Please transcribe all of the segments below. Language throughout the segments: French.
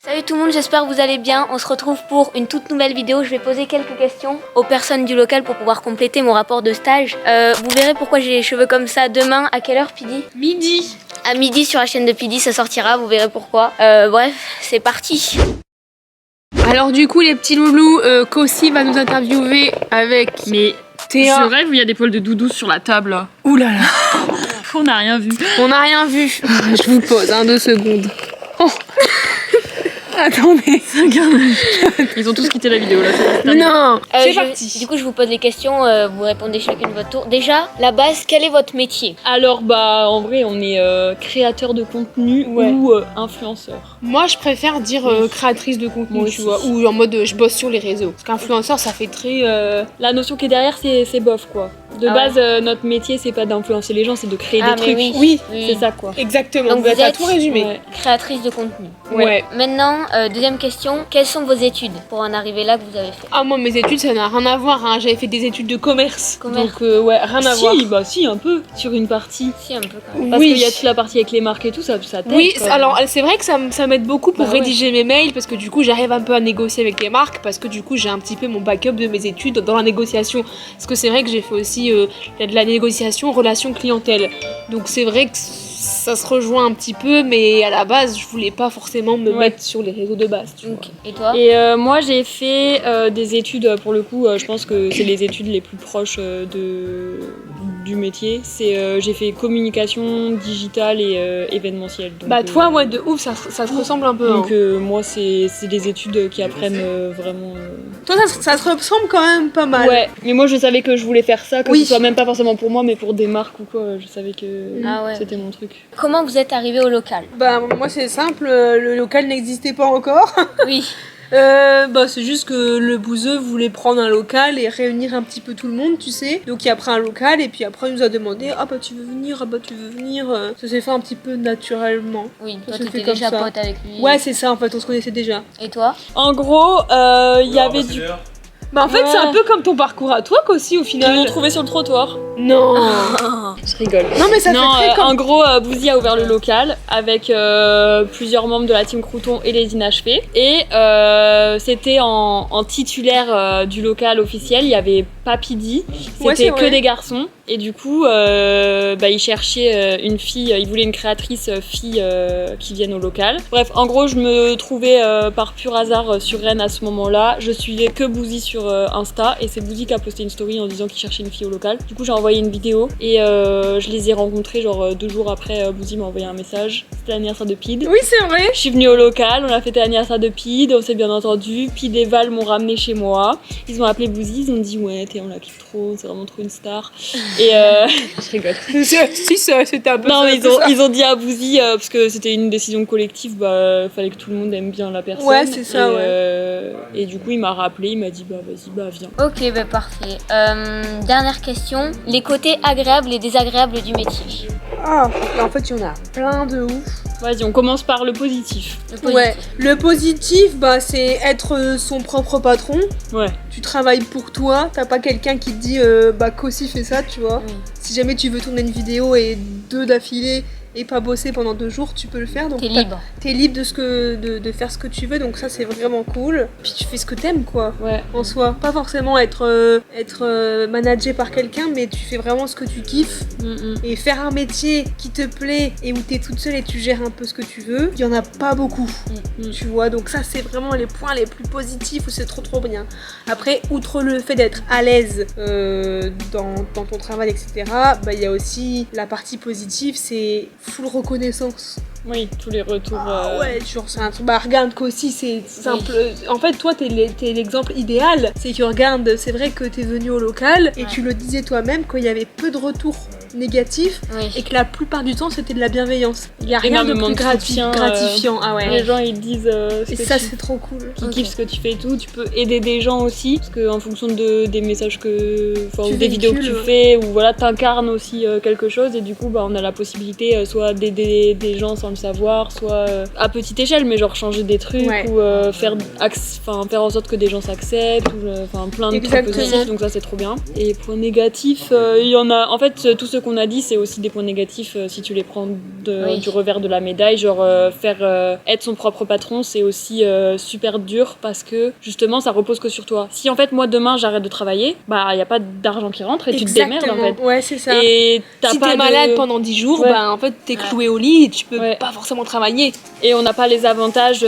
Salut tout le monde, j'espère que vous allez bien. On se retrouve pour une toute nouvelle vidéo. Je vais poser quelques questions aux personnes du local pour pouvoir compléter mon rapport de stage. Vous verrez pourquoi j'ai les cheveux comme ça demain. À quelle heure, Pidi? Midi. À midi sur la chaîne de Pidi, ça sortira, vous verrez pourquoi. Bref, c'est parti. Alors du coup les petits loulous, Kossi va nous interviewer avec Théa. Je rêve où il y a des poils de doudou sur la table. Ouh là là. On n'a rien vu. On n'a rien vu. Je vous pose 2 secondes. Oh. Attendez. Ils ont tous quitté la vidéo là. Non. C'est parti. Du coup, je vous pose les questions, vous répondez chacune votre tour. Déjà, la base, quel est votre métier? Alors bah en vrai on est créateur de contenu ou influenceur. Moi je préfère dire créatrice de contenu, Moi tu aussi. vois, ou en mode je bosse sur les réseaux. Parce qu'influenceur ça fait très... La notion qui est derrière c'est bof quoi. De base notre métier c'est pas d'influencer les gens, c'est de créer des trucs. Oui. C'est ça quoi. Exactement. Donc vous t'as êtes tout résumé. Ouais. créatrice de contenu. Ouais. Maintenant, deuxième question, quelles sont vos études pour en arriver là que vous avez fait? Ah moi mes études ça n'a rien à voir, hein. J'avais fait des études de commerce. Commerce. Donc ouais, rien à voir. Bah si un peu sur une partie. Si, un peu quand même. Parce Oui. qu'il y a toute la partie avec les marques et tout ça t'aide. Oui, quoi. alors c'est vrai que ça m'aide beaucoup pour Bah ouais. rédiger mes mails parce que du coup j'arrive un peu à négocier avec les marques parce que du coup j'ai un petit peu mon backup de mes études dans la négociation. Parce que c'est vrai que j'ai fait aussi de la négociation relation clientèle. Donc c'est vrai que ça se rejoint un petit peu mais à la base je voulais pas forcément me mettre sur les réseaux de base. Tu vois. Ok. Et toi? Et moi j'ai fait des études, pour le coup je pense que c'est les études les plus proches du métier. J'ai fait communication digitale et événementielle. Donc, Bah toi ouais de ouf ça se ressemble un peu. donc hein. moi c'est des études qui apprennent vraiment... Toi ça se ressemble quand même pas mal. Ouais, mais moi je savais que je voulais faire ça, que Oui. ce soit même pas forcément pour moi mais pour des marques ou quoi, je savais que Ah ouais. c'était mon truc. Comment vous êtes arrivé au local? Bah moi c'est simple, le local n'existait pas encore. Oui. Bah c'est juste que le bouseux voulait prendre un local et réunir un petit peu tout le monde, tu sais. Donc il a pris un local et puis après il nous a demandé ah bah tu veux venir, ah bah tu veux venir. Ça s'est fait un petit peu naturellement. Oui, Ça toi se fait t'étais comme déjà ça. pote avec lui. Ouais c'est ça en fait, on se connaissait déjà. Et toi? En gros, il y avait du... Bah en fait Ouais. c'est un peu comme ton parcours à toi qu'aussi au Ils final. m'ont trouvé sur le trottoir. Non. Je rigole. Non mais ça Non, fait très comme... en gros, Bouzy a ouvert le local avec plusieurs membres de la team Crouton et les inachevés. Et c'était en titulaire du local officiel, il y avait pas Pidi, Ouais, c'était c'est que vrai. des garçons. Et du coup, ils cherchaient une fille, ils voulaient une créatrice fille qui vienne au local. Bref, en gros, je me trouvais par pur hasard sur Rennes à ce moment-là. Je suivais que Bouzy sur Insta et c'est Bouzy qui a posté une story en disant qu'il cherchait une fille au local. Du coup, j'ai envoyé une vidéo et je les ai rencontrés genre 2 jours après. Bouzy m'a envoyé un message. C'était l'anniversaire de Pid. Oui c'est vrai. Je suis venue au local, on a fêté l'anniversaire de Pid, on s'est bien entendu. Pid et Val m'ont ramené chez moi. Ils ont appelé Bouzy, ils ont dit ouais, on la kiffe trop, c'est vraiment trop une star. Et je rigole. Si c'était un peu Non, ça, mais un peu ça. ils ont dit à Bouzy, parce que c'était une décision collective, fallait que tout le monde aime bien la personne. Ouais, c'est ça, et du coup, il m'a rappelé, il m'a dit vas-y, viens. Ok, bah parfait. Dernière question, les côtés agréables et désagréables du métier. Ah, en fait il y en a plein de ouf. Vas-y, on commence par le positif. Le positif. Ouais, le positif, bah, c'est être son propre patron. Ouais. Tu travailles pour toi, t'as pas quelqu'un qui te dit bah Kossi fait ça, tu vois. Oui. Si jamais tu veux tourner une vidéo et 2 d'affilée et pas bosser pendant 2 jours, tu peux le faire. Donc T'es libre. T'es libre de faire ce que tu veux, donc ça c'est vraiment cool. Puis tu fais ce que t'aimes quoi. Ouais. En soi, pas forcément être managé par quelqu'un, mais tu fais vraiment ce que tu kiffes. Et faire un métier qui te plaît et où t'es toute seule et tu gères un peu ce que tu veux, il y en a pas beaucoup, tu vois. Donc ça c'est vraiment les points les plus positifs où c'est trop bien. Après, outre le fait d'être à l'aise dans ton travail, etc., bah il y a aussi la partie positive, c'est full reconnaissance. Oui, tous les retours. Ah ouais, genre c'est un truc. Bah regarde qu'aussi c'est simple. En fait, toi t'es l'exemple idéal. C'est que regarde, c'est vrai que t'es venu au local et tu le disais toi-même qu'il y avait peu de retours négatifs Oui. et que la plupart du temps c'était de la bienveillance. Il y a rien de Énormément plus de soutien, gratifiant. Ah ouais. Les gens ils disent Et ça c'est trop cool. qui kiffent ce que tu fais et tout. Tu peux aider des gens aussi parce que en fonction des messages ou des vidéos que tu fais ou voilà t'incarnes aussi quelque chose et du coup bah on a la possibilité soit d'aider des gens sans le savoir, soit à petite échelle mais genre changer des trucs ou faire en sorte que des gens s'acceptent ou plein de trucs positifs donc ça c'est trop bien. Et point négatif il y en a en fait tout ce qu'on a dit, c'est aussi des points négatifs si tu les prends Oui. du revers de la médaille. Genre, être son propre patron, c'est aussi super dur parce que justement, ça repose que sur toi. Si en fait, moi demain, j'arrête de travailler, bah, il n'y a pas d'argent qui rentre et tu te démerdes en fait. Ouais, c'est ça. Et t'as Si pas t'es de- malade pendant 10 jours, Ouais. bah en fait t'es cloué au lit et tu peux Ouais. pas forcément travailler. Et on n'a pas les avantages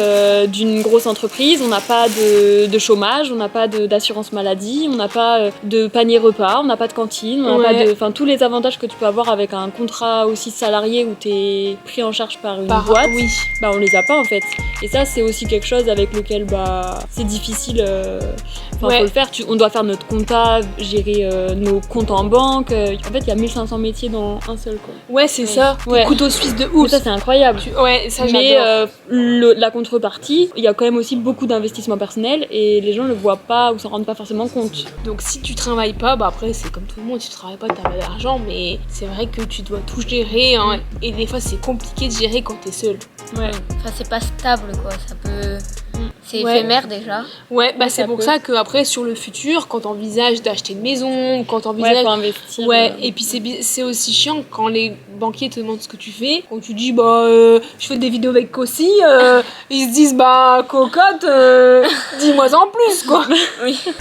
d'une grosse entreprise, on n'a pas de chômage, on n'a pas d'assurance maladie, on n'a pas de panier repas, on n'a pas de cantine, on n'a Ouais. pas de... Enfin, tous les avantages que tu peux avoir avec un contrat aussi salarié où tu es pris en charge par une boîte, Oui. bah on les a pas en fait. Et ça, c'est aussi quelque chose avec lequel bah, c'est difficile. Enfin, Ouais. faut le faire. On doit faire notre compta, gérer nos comptes en banque. En fait, il y a 1500 métiers dans un seul quoi. Ouais, c'est ça. Ouais. Des couteaux suisses de Et ouf. ça, c'est incroyable. Ouais, ça Mais j'adore. la contrepartie, il y a quand même aussi beaucoup d'investissement personnel et les gens ne le voient pas ou s'en rendent pas forcément compte. Donc si tu travailles pas, bah après c'est comme tout le monde, tu travailles pas, t'as pas d'argent, mais c'est vrai que tu dois tout gérer hein, et des fois c'est compliqué de gérer quand t'es seul. Ouais. Enfin, c'est pas stable, quoi. Ça peut... C'est Ouais. éphémère, déjà. Ouais, bah c'est ça pour peut. ça qu'après sur le futur, quand t'envisages d'acheter une maison, quand Ouais, t'envisages... faut investir. Ouais, et puis c'est aussi chiant quand les banquiers te demandent ce que tu fais. Quand tu dis, bah, je fais des vidéos avec Cossi, ils se disent, bah, cocotte, dis-moi en plus, quoi.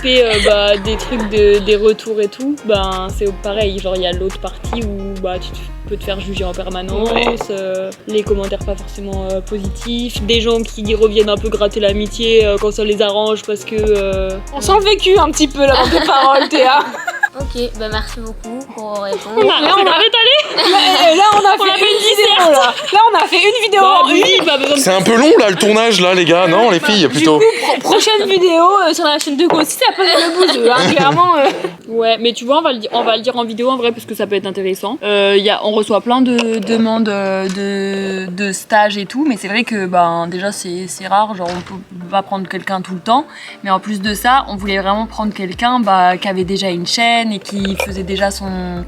Fait bah, des trucs des retours et tout, ben c'est pareil. Genre, il y a l'autre partie où bah, tu peux te faire juger en permanence, Ouais. les commentaires pas forcément positifs, des gens qui reviennent un peu gratter l'amitié quand ça les arrange parce que. On sent le vécu un petit peu là dans tes paroles, Théa. Ok, bah merci beaucoup pour vos On réponses. a, Là, on a- arrête, allez. Là, on a fait une vidéo, là. Là, on a fait une vidéo Bah, en une. oui, pas besoin de C'est un peu long là le tournage là les gars, non les filles plutôt. Prochaine vidéo sur la chaîne de Cossi, ça peut être le bouseux, hein, clairement. Ouais, mais tu vois, on va le dire en vidéo en vrai parce que ça peut être intéressant. On reçoit plein de demandes de stages et tout, mais c'est vrai que ben, déjà c'est rare, genre on peut pas prendre quelqu'un tout le temps. Mais en plus de ça, on voulait vraiment prendre quelqu'un bah, qui avait déjà une chaîne et qui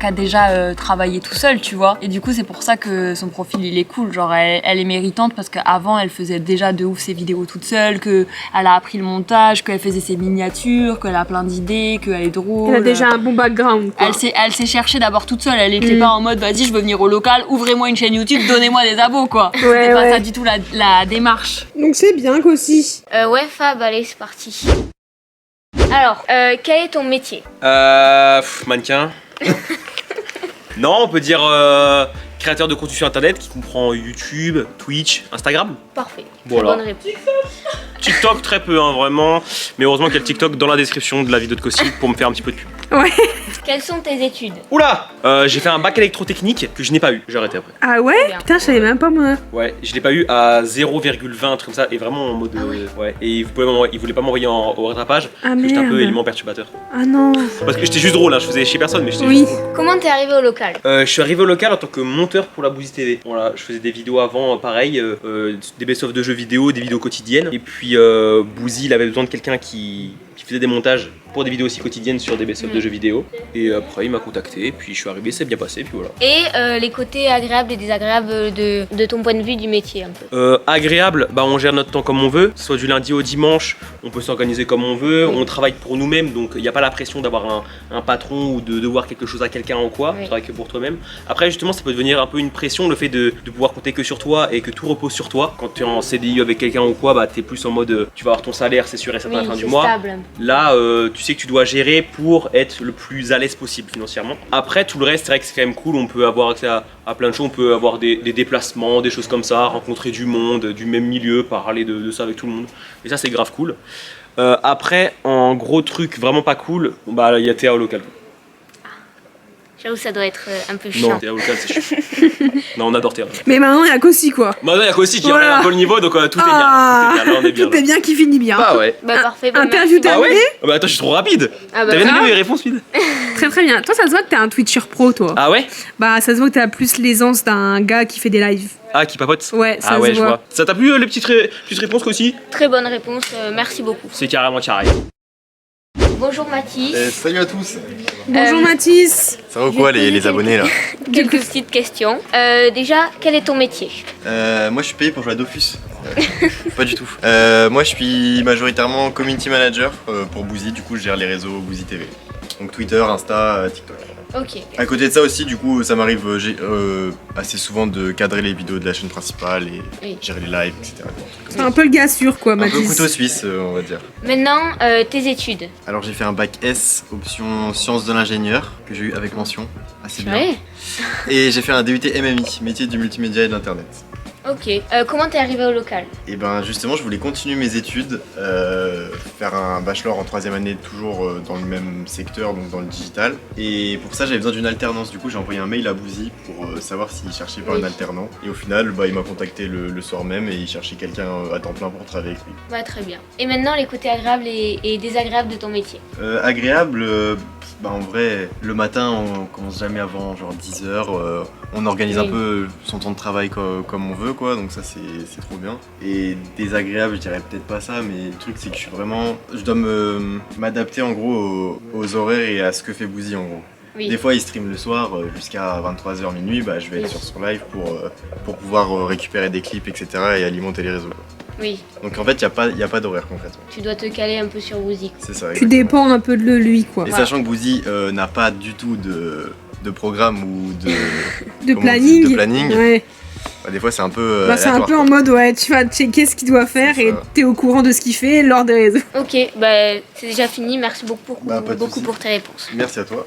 a déjà travaillé tout seul, tu vois. Et du coup, c'est pour ça que son profil il est cool. Genre, elle est méritante parce qu'avant, elle faisait déjà de ouf ses vidéos toute seule, qu'elle a appris le montage, qu'elle faisait ses miniatures, qu'elle a plein d'idées, qu'elle est drôle. Elle a déjà un bon background, quoi. Elle s'est cherchée d'abord toute seule, elle était pas en mode vas-y je veux venir au local, ouvrez-moi une chaîne YouTube, donnez-moi des abos quoi. C'était pas ça du tout la démarche. Donc c'est bien qu'aussi. Ouais, Fab, allez, c'est parti. Alors, quel est ton métier? Mannequin. Non, on peut dire créateur de contenu sur internet qui comprend YouTube, Twitch, Instagram. Parfait. Voilà. Bonne réponse. TikTok très peu hein, vraiment, mais heureusement qu'il y a le TikTok dans la description de la vidéo de Cossi pour me faire un petit peu de pub. Quelles sont tes études? Oula, j'ai fait un bac électrotechnique que je n'ai pas eu, j'ai arrêté après. Ah ouais Bien. Putain, je savais même pas moi. Ouais, je l'ai pas eu à 0,20 un truc comme ça et vraiment en mode ouais. Et il voulait pas m'envoyer au rattrapage. Ah parce que j'étais un peu merde. élément perturbateur. Ah non. Parce que j'étais juste drôle, hein, je faisais chez personne mais j'étais Oui. juste drôle. Comment t'es arrivé au local? Je suis arrivé au local en tant que monteur pour la Bouzy TV. Voilà, je faisais des vidéos avant, pareil, des best-of de jeux vidéo, des vidéos quotidiennes. Et puis Bouzy, il avait besoin de quelqu'un qui faisait des montages pour des vidéos aussi quotidiennes sur des best-of de jeux vidéo. Et après, il m'a contacté, puis je suis arrivé, c'est bien passé, puis voilà. Et les côtés agréables et désagréables de ton point de vue du métier un peu. Agréable, bah on gère notre temps comme on veut, soit du lundi au dimanche, on peut s'organiser comme on veut, on travaille pour nous-mêmes, donc il n'y a pas la pression d'avoir un patron ou de devoir quelque chose à quelqu'un ou quoi, Oui. tu travailles que pour toi-même. Après justement ça peut devenir un peu une pression, le fait de pouvoir compter que sur toi et que tout repose sur toi. Quand tu es en CDI avec quelqu'un ou quoi, bah t'es plus en mode tu vas avoir ton salaire, c'est sûr et certain à la fin Oui, du c'est mois. stable. Là, tu sais que tu dois gérer pour être le plus à l'aise possible financièrement. Après, tout le reste, c'est vrai que c'est quand même cool. On peut avoir accès à plein de choses. On peut avoir des déplacements, des choses comme ça, rencontrer du monde, du même milieu, parler de ça avec tout le monde. Et ça, c'est grave cool. Après, en gros truc vraiment pas cool, bah il y a Théa au local. J'avoue, ça doit être un peu Non, chiant. Théa au local, c'est chiant. Non, on adore Théa. Mais maintenant, il y a qu'aussi quoi. Maintenant, il y a qu'aussi qui Voilà. relève un peu le niveau, donc tout est bien. Ah, Tout est bien. Là, on est bien. tout est bien qui finit bien. Bah ouais. Bah parfait, bah, Interview merci. Ah ouais terminée. Ah bah attends, je suis trop rapide. Ah bah T'as bien voilà. aimé les réponses, Phil? Très très bien. Toi, ça se voit que t'es un Twitcher pro, toi. Ah ouais? Bah, ça se voit que t'as plus l'aisance d'un gars qui fait des lives. Ah, qui papote? Ouais, ça Ah se ouais, je voit. vois. Ça t'a plu les petites réponses aussi? Très bonne réponse, merci beaucoup. C'est carrément carré. Bonjour Mathis. Salut à tous. Bonjour Mathis. Ça va ou quoi les abonnés là? Quelques petites questions. Déjà, quel est ton métier? Moi je suis payé pour jouer à Dofus. Pas du tout. Moi je suis majoritairement community manager pour Bouzy, du coup je gère les réseaux Bouzy TV. Donc Twitter, Insta, TikTok. Ok. À côté de ça aussi, du coup, ça m'arrive assez souvent de cadrer les vidéos de la chaîne principale et Oui. gérer les lives, etc. C'est un peu le gars sûr, quoi, Un peu Mathis. couteau suisse, on va dire. Maintenant, tes études. Alors j'ai fait un bac S, option sciences de l'ingénieur, que j'ai eu avec mention, assez bien. Ouais. Et j'ai fait un DUT MMI, métier du multimédia et de l'internet. Ok. Comment t'es arrivé au local? Et ben justement, je voulais continuer mes études, faire un bachelor en 3e année, toujours dans le même secteur, donc dans le digital. Et pour ça, j'avais besoin d'une alternance. Du coup, j'ai envoyé un mail à Bouzy pour savoir s'il cherchait pas Oui. un alternant. Et au final, il m'a contacté le soir même et il cherchait quelqu'un à temps plein pour travailler avec lui. Bah très bien. Et maintenant les côtés agréables et désagréables de ton métier. Agréable, en vrai, le matin, on commence jamais avant genre 10h. On organise Oui. un peu son temps de travail comme on veut, quoi. Donc ça, c'est trop bien. Et désagréable, je dirais peut-être pas ça, mais le truc, c'est que je dois m'adapter en gros aux horaires et à ce que fait Bouzy en gros. Oui. Des fois, il stream le soir jusqu'à 23h minuit. Je vais être sur son live pour pouvoir récupérer des clips, etc. et alimenter les réseaux, quoi. Oui. Donc en fait, il y a pas d'horaire concrètement. Tu dois te caler un peu sur Woozy. C'est ça. Tu exactement. dépends un peu de lui, quoi. Et Voilà. sachant que Bouzy n'a pas du tout de programme ou de, De comment on dit, planning. de planning, Ouais. des fois c'est un peu C'est un aléatoire, peu en quoi. mode, ouais, tu vas checker ce qu'il doit faire C'est et ça. t'es au courant de ce qu'il fait lors des réseaux. Ok, bah c'est déjà fini. Merci beaucoup, Pas de beaucoup soucis. pour tes réponses. Merci à toi.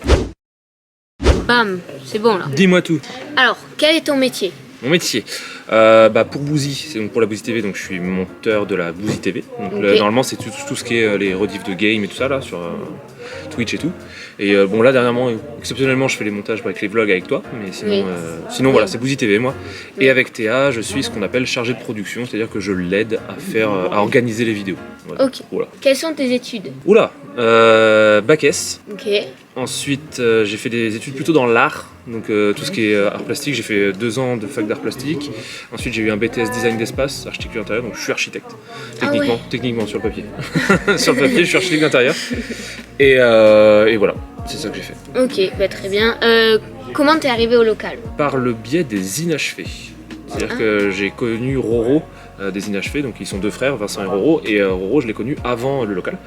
Bam, c'est bon là. Dis-moi tout. Alors, quel est ton métier? Mon métier, pour Bouzy, c'est donc pour la Bouzy TV, donc je suis monteur de la Bouzy TV. Donc Ok. normalement c'est tout ce qui est les rediffs de game et tout ça là sur Twitch et tout. Et bon là dernièrement, exceptionnellement, je fais les montages avec les vlogs avec toi, mais sinon, Oui. sinon Oui. voilà, c'est Bouzy TV moi. Oui. Et avec Théa, je suis ce qu'on appelle chargé de production, c'est-à-dire que je l'aide à faire, à organiser les vidéos. Voilà. Ok. Voilà. Quelles sont tes études? Oula, bac S. Ok. Ensuite, j'ai fait des études plutôt dans l'art, donc tout ce qui est art plastique. J'ai fait 2 ans de fac d'art plastique. Ensuite, j'ai eu un BTS design d'espace, architecture intérieure, donc je suis architecte. Techniquement, ouais. techniquement sur le papier. Sur le papier, je suis architecte d'intérieur. Et voilà, c'est ça que j'ai fait. Ok, bah très bien. Comment t'es arrivé au local? Par le biais des inachevés. C'est-à-dire que j'ai connu Roro des inachevés, donc ils sont 2 frères, Vincent et Roro. Et Roro, je l'ai connu avant le local.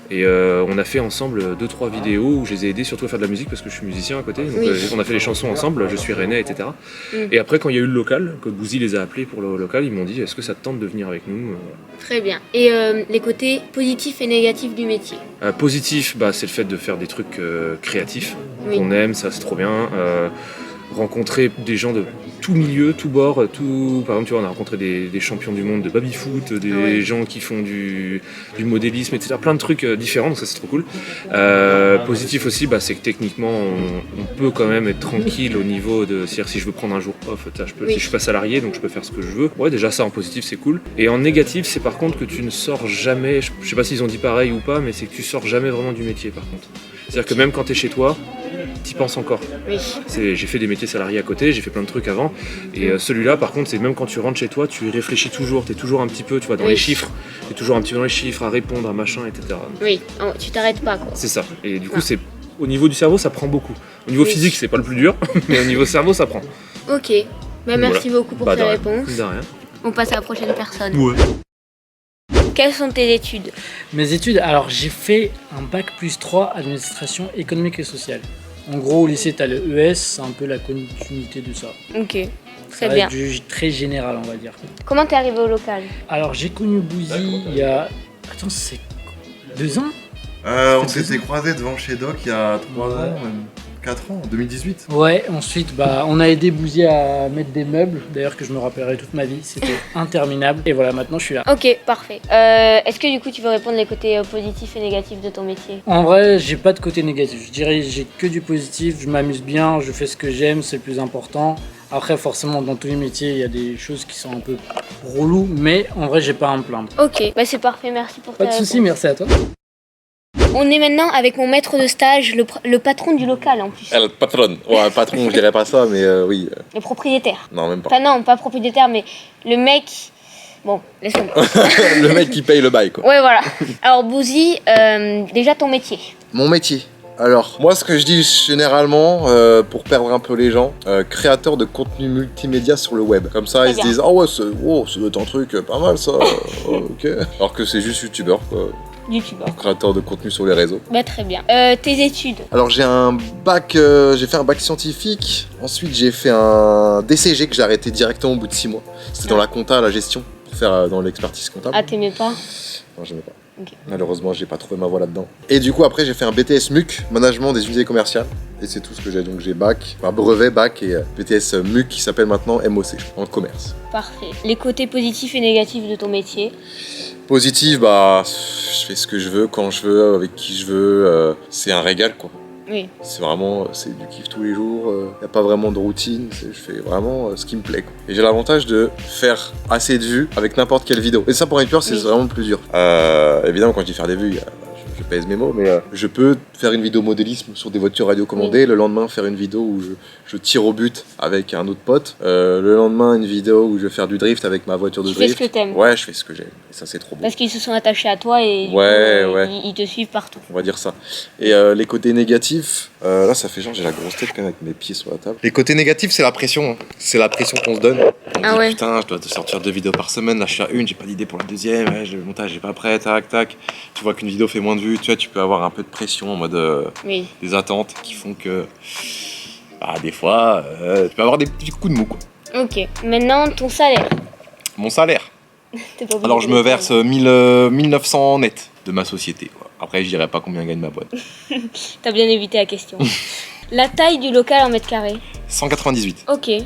Et on a fait ensemble 2-3 vidéos où je les ai aidés surtout à faire de la musique parce que je suis musicien à côté. Donc Oui. on a fait les chansons ensemble, Je suis rennais, etc. Mm. Et après quand il y a eu le local, que Bouzy les a appelés pour le local, ils m'ont dit est-ce que ça te tente de venir avec nous? Très bien. Et les côtés positifs et négatifs du métier? Positif, c'est le fait de faire des trucs créatifs Oui. qu'on aime, ça c'est trop bien. Rencontrer des gens de tout milieu, tout bord, tout. Par exemple, tu vois, on a rencontré des champions du monde de baby-foot, des Ouais. gens qui font du modélisme, etc. Plein de trucs différents, donc ça c'est trop cool. Positif aussi, c'est que techniquement, on peut quand même être tranquille au niveau de. C'est-à-dire, si je veux prendre un jour off, je peux, Oui. si je suis pas salarié, donc je peux faire ce que je veux. Ouais, déjà ça en positif, c'est cool. Et en négatif, c'est par contre que tu ne sors jamais. Je sais pas s'ils ont dit pareil ou pas, mais c'est que tu sors jamais vraiment du métier par contre. C'est-à-dire que même quand t'es chez toi, t'y penses encore. Oui. J'ai fait des métiers salariés à côté, j'ai fait plein de trucs avant. Et celui-là, par contre, c'est même quand tu rentres chez toi, tu réfléchis toujours, t'es toujours un petit peu, tu vois, dans Oui. les chiffres. T'es toujours un petit peu dans les chiffres, à répondre, à machin, etc. Oui, oh, tu t'arrêtes pas quoi. C'est ça. Et du coup, Ah. c'est au niveau du cerveau, ça prend beaucoup. Au niveau Oui. physique, c'est pas le plus dur, mais au niveau cerveau, ça prend. Ok. Bah, merci beaucoup pour de tes rien. réponses. De rien. On passe à la prochaine personne. Ouais. Quelles sont tes études? Mes études, alors j'ai fait un bac plus 3 administration économique et sociale. En gros, au lycée, t'as le ES, c'est un peu la continuité de ça. Ok. Ça Très va bien. être du très général, on va dire. Comment t'es arrivé au local? Alors j'ai connu Bouzy il y a. Attends, c'est 2 ans? On s'était croisés devant chez Doc il y a 3 ans, même 4 ans, en 2018. Ouais, ensuite, on a aidé Bouzy à mettre des meubles, d'ailleurs que je me rappellerai toute ma vie, c'était interminable. Et voilà, maintenant je suis là. Ok, parfait. Est-ce que du coup tu veux répondre les côtés positifs et négatifs de ton métier? En vrai, j'ai pas de côté négatif. Je dirais j'ai que du positif, je m'amuse bien, je fais ce que j'aime, c'est le plus important. Après, forcément, dans tous les métiers, il y a des choses qui sont un peu reloues, mais en vrai, j'ai pas à me plaindre. Ok, bah c'est parfait, merci pour Pas ta de soucis, réponse. merci à toi. On est maintenant avec mon maître de stage, le patron du local en plus, Le patron. Ouais, patron, je dirais pas ça, mais oui. le propriétaire. Non, même pas. Enfin non, pas propriétaire, mais le mec... Bon, laisse tomber. Le mec qui paye le bail, quoi. Ouais, voilà. Alors Bouzy, déjà ton métier. Mon métier. Alors, moi, ce que je dis généralement, pour perdre un peu les gens, créateur de contenu multimédia sur le web. Comme ça, Très ils se bien. disent, ah ouais, ça doit être un truc pas mal, ça. Ok. Alors que c'est juste youtubeur, quoi. Youtubeur. Créateur de contenu sur les réseaux. Bah très bien. Tes études. Alors j'ai un bac, j'ai fait un bac scientifique. Ensuite j'ai fait un DCG que j'ai arrêté directement au bout de 6 mois. C'était dans la compta, la gestion, pour faire dans l'expertise comptable. Ah, t'aimais pas? Non, j'aimais pas. Ok. Malheureusement, j'ai pas trouvé ma voie là-dedans. Et du coup, après, j'ai fait un BTS MUC, management des unités commerciales. Et c'est tout ce que j'ai. Donc j'ai bac, enfin, brevet, bac et BTS MUC qui s'appelle maintenant MOC, en commerce. Parfait. Les côtés positifs et négatifs de ton métier. Positif, bah, je fais ce que je veux, quand je veux, avec qui je veux. C'est un régal, quoi. Oui. C'est vraiment, c'est du kiff tous les jours, y a pas vraiment de routine, je fais vraiment ce qui me plaît, quoi. Et j'ai l'avantage de faire assez de vues avec n'importe quelle vidéo. Et ça pour un youtubeur c'est vraiment le plus dur. Évidemment quand je dis faire des vues, je pèse mes mots, mais je peux faire une vidéo modélisme sur des voitures radiocommandées, le lendemain faire une vidéo où je tire au but avec un autre pote, le lendemain une vidéo où je vais faire du drift avec ma voiture de drift. Tu fais ce que t'aimes. Ouais, je fais ce que j'aime, et ça c'est trop beau. Parce qu'ils se sont attachés à toi et ils te suivent partout. On va dire ça. Et les côtés négatifs, là ça fait genre j'ai la grosse tête quand même avec mes pieds sur la table. Les côtés négatifs c'est la pression, hein. C'est la pression qu'on se donne. On dit, putain je dois te sortir 2 vidéos par semaine, là je suis à une, j'ai pas d'idée pour la deuxième, le montage j'ai pas prêt, tac tac. Tu vois qu'une vidéo fait moins de vues, tu vois tu peux avoir un peu de pression en mode des attentes qui font que des fois tu peux avoir des petits coups de mou quoi. Ok, maintenant ton salaire. Mon salaire. Alors je me verse 1900 net de ma société quoi. Après je dirais pas combien gagne ma boîte. T'as bien évité la question. La taille du local en mètres carrés. 198. Ok, mais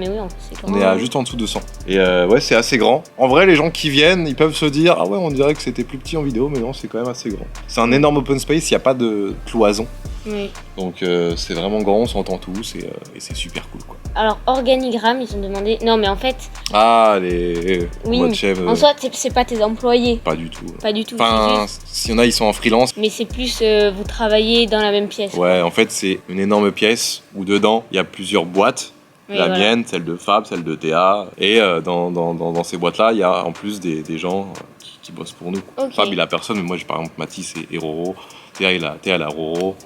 oui, c'est grand. On est à juste en dessous de 100. Et ouais, c'est assez grand. En vrai, les gens qui viennent, ils peuvent se dire ah ouais, on dirait que c'était plus petit en vidéo, mais non, c'est quand même assez grand. C'est un énorme open space, il n'y a pas de cloison. Oui. Donc c'est vraiment grand, on s'entend tous et c'est super cool quoi. Alors, organigramme, ils ont demandé. Non, mais en fait. Ah, les oui, chef, en soi, c'est pas tes employés. Pas du tout. Pas du tout. Enfin, s'il y en a, ils sont en freelance. Mais c'est plus vous travaillez dans la même pièce. Ouais, en fait, c'est une énorme pièce où dedans, il y a plusieurs boîtes. La mienne, celle de Fab, celle de Théa. Et dans ces boîtes-là, il y a en plus des gens qui bossent pour nous. Okay. Fab, il a personne, mais moi, j'ai par exemple Mathis et Roro. Théa, elle a Roro.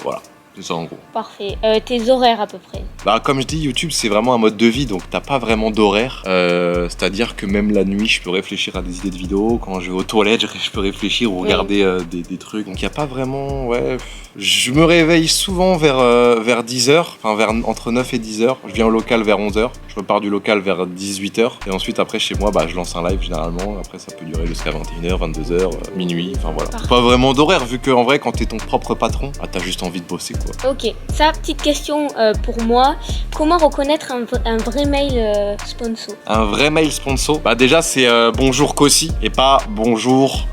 Voilà. C'est ça en gros. Parfait. Tes horaires à peu près? Bah comme je dis, YouTube c'est vraiment un mode de vie, donc t'as pas vraiment d'horaire. C'est-à-dire que même la nuit, je peux réfléchir à des idées de vidéos. Quand je vais aux toilettes, je peux réfléchir ou regarder des trucs. Donc y a pas vraiment, Je me réveille souvent vers 10h, enfin entre 9 et 10h. Je viens au local vers 11h. Je repars du local vers 18h. Et ensuite après chez moi, je lance un live généralement. Après ça peut durer jusqu'à 21h, 22h, minuit. Enfin voilà. Pas vraiment d'horaire vu qu'en vrai quand t'es ton propre patron, t'as juste envie de bosser. Ok, ça, petite question pour moi. Comment reconnaître un vrai mail sponsor? Un vrai mail sponsor? Bah déjà c'est bonjour Kossi et pas bonjour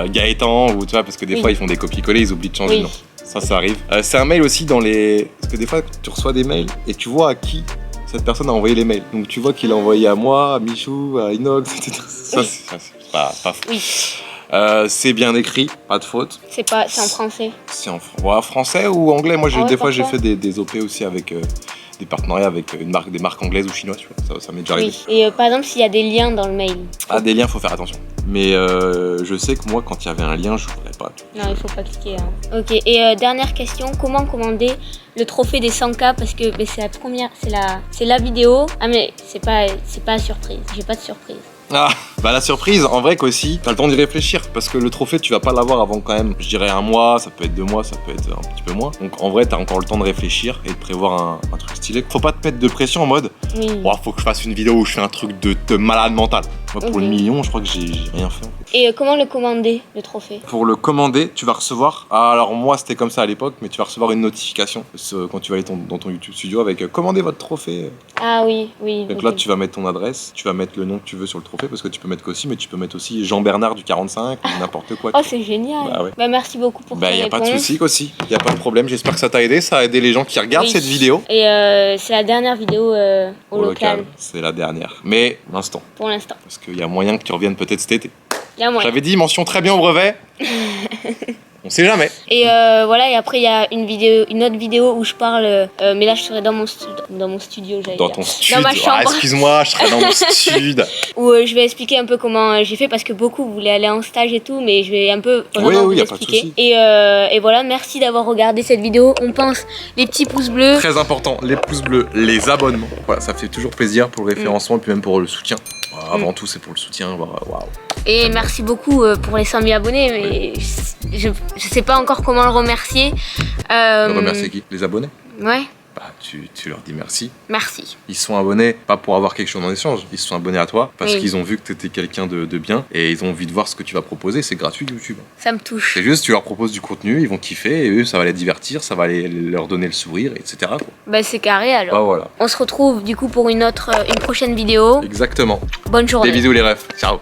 Gaëtan ou tu vois parce que des fois ils font des copier-coller, ils oublient de changer le nom. Ça arrive. C'est un mail aussi dans les... Parce que des fois tu reçois des mails et tu vois à qui cette personne a envoyé les mails. Donc tu vois qu'il a envoyé à moi, à Michou, à Inox, etc. Ça c'est pas faux. Oui. C'est bien écrit, pas de faute. C'est en français. C'est en français ou anglais. Moi, des fois, j'ai fait des OP aussi avec des partenariats avec des marques anglaises ou chinoises. Tu vois. Ça m'est déjà arrivé. Et par exemple, s'il y a des liens dans le mail. Ah, des liens, faut faire attention. Mais je sais que moi, quand il y avait un lien, je voulais pas. Non, il faut pas cliquer. Hein. Ok. Et dernière question, comment commander le trophée des 100K parce que c'est la première, c'est la vidéo. Ah mais c'est pas surprise. J'ai pas de surprise. Ah, la surprise, en vrai qu'aussi, t'as le temps d'y réfléchir parce que le trophée, tu vas pas l'avoir avant quand même, je dirais 1 mois, ça peut être 2 mois, ça peut être un petit peu moins. Donc en vrai, t'as encore le temps de réfléchir et de prévoir un truc stylé. Faut pas te mettre de pression en mode, faut que je fasse une vidéo où je fais un truc de malade mental. Moi, pour le million, je crois que j'ai rien fait. En fait. Et comment le commander, le trophée? Pour le commander, tu vas recevoir, alors moi c'était comme ça à l'époque, mais tu vas recevoir une notification quand tu vas aller dans ton YouTube studio avec commandez votre trophée. Ah oui. Donc là, tu vas mettre ton adresse, tu vas mettre le nom que tu veux sur le trophée parce que tu peux mettre Kossi, mais tu peux mettre aussi Jean-Bernard du 45 ou n'importe quoi. Oh, c'est génial. Merci beaucoup pour ta réponse. Y a pas de souci, Kossi. Y a pas de problème. J'espère que ça t'a aidé. Ça a aidé les gens qui regardent cette vidéo. Et c'est la dernière vidéo au local. C'est la dernière. Mais l'instant. Pour l'instant. Parce qu'il y a moyen que tu reviennes peut-être cet été. Y a moyen. J'avais dit mention très bien au brevet. On sait jamais. Et et après il y a une autre vidéo où je parle, mais là je serai dans mon studio, Dans ton studio. Dans ma chambre. Excuse-moi, je serai dans mon studio. Où je vais expliquer un peu comment j'ai fait parce que beaucoup voulaient aller en stage et tout, mais je vais un peu vous expliquer. Et voilà, merci d'avoir regardé cette vidéo. On pense les petits pouces bleus. Très important, les pouces bleus, les abonnements. Voilà, ça fait toujours plaisir pour le référencement et puis même pour le soutien. Avant tout, c'est pour le soutien. Waouh. Et merci beaucoup pour les 100 000 abonnés, mais je sais pas encore comment le remercier. Remercier qui? Les abonnés? Ouais. Bah, tu leur dis merci. Merci. Ils se sont abonnés, pas pour avoir quelque chose en échange, ils se sont abonnés à toi parce Oui. qu'ils ont vu que tu étais quelqu'un de bien et ils ont envie de voir ce que tu vas proposer. C'est gratuit YouTube. Ça me touche. C'est juste, tu leur proposes du contenu, ils vont kiffer et eux, ça va les divertir, ça va leur donner le sourire, etc. quoi. Bah c'est carré alors. Bah voilà. On se retrouve du coup pour une prochaine vidéo. Exactement. Bonne journée. Des bisous les refs. Ciao.